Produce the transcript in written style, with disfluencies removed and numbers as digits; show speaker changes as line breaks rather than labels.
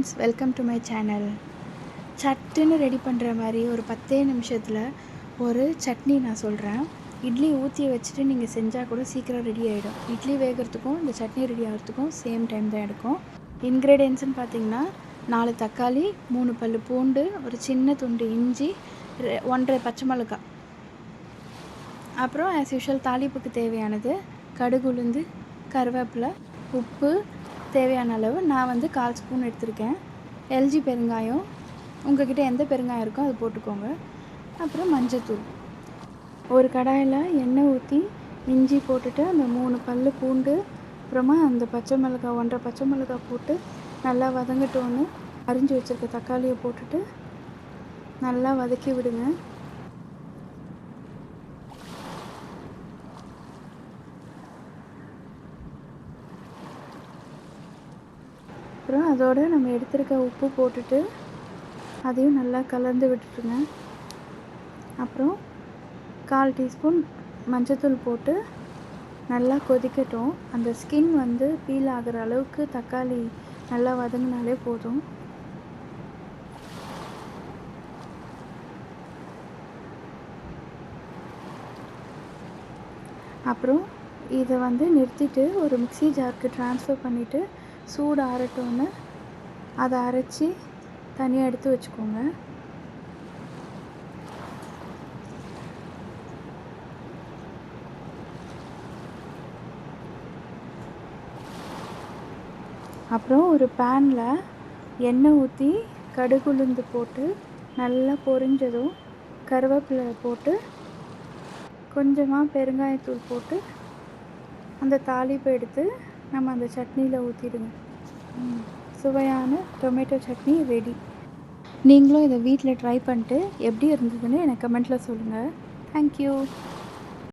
Friends, welcome to my channel. சட்டுன்னு ready பண்ணுற மாதிரி ஒரு 10 நிமிஷத்தில் ஒரு சட்னி நான் சொல்கிறேன். இட்லி ஊற்றி வச்சுட்டு நீங்கள் செஞ்சால் கூட சீக்கிரம் ரெடி ஆகிடும். இட்லி வேகிறதுக்கும் இந்த சட்னி ரெடி ஆகிறதுக்கும் சேம் டைம் தான் எடுக்கும். இன்க்ரீடியன்ட்ஸ்னு பார்த்திங்கன்னா 4 தக்காளி, 3 பல் பூண்டு, ஒரு சின்ன துண்டு இஞ்சி, 1.5 பச்சை மிளகாய். அப்புறம் ஆஸ் யூஷுவல் தாளிப்புக்கு தேவையானது கடுகு, உளுந்து, கருவேப்பிலை, உப்பு தேவையான அளவு. நான் 1/4 ஸ்பூன் எடுத்திருக்கேன். எல்ஜி பெருங்காயம், உங்கள்கிட்ட எந்த பெருங்காயம் இருக்கோ அது போட்டுக்கோங்க. அப்புறம் மஞ்சத்தூள். ஒரு கடாயில் எண்ணெய் ஊற்றி இஞ்சி போட்டுட்டு அந்த 3 பல் பூண்டு, அப்புறமா அந்த பச்சை மிளகாய் 1.5 பச்சை மிளகாய் போட்டு நல்லா வதங்கட்டோன்னு அரிஞ்சு வச்சுருக்க தக்காளியை போட்டுட்டு நல்லா வதக்கி விடுங்க. அப்புறம் அதோடு நம்ம எடுத்துருக்க உப்பு போட்டுட்டு அதையும் நல்லா கலந்து விட்டுட்டுங்க. அப்புறம் 1/4 டீஸ்பூன் மஞ்சத்தூள் போட்டு நல்லா கொதிக்கட்டும். அந்த ஸ்கின் பீல் ஆகிற அளவுக்கு தக்காளி நல்லா வதங்கினாலே போதும். அப்புறம் இதை நிறுத்திட்டு ஒரு மிக்ஸி ஜாருக்கு ட்ரான்ஸ்ஃபர் பண்ணிவிட்டு சூடு ஆறட்டோன்னு அதை அரைச்சி தனியாக எடுத்து வச்சுக்கோங்க. அப்புறம் ஒரு பேனில் எண்ணெய் ஊற்றி கடுகு, உளுந்து போட்டு நல்லா பொரிஞ்சதும் கருவேப்பிலை போட்டு கொஞ்சமாக பெருங்காயத்தூள் போட்டு அந்த தாளிப்பை எடுத்து நம்ம அந்த சட்னியில் ஊற்றிடுங்க. சுவையான டொமேட்டோ சட்னி ரெடி. நீங்களும் இதை வீட்டில் ட்ரை பண்ணிட்டு எப்படி இருந்ததுன்னு எனக்கு கமெண்ட்டில் சொல்லுங்கள். தேங்க்யூ.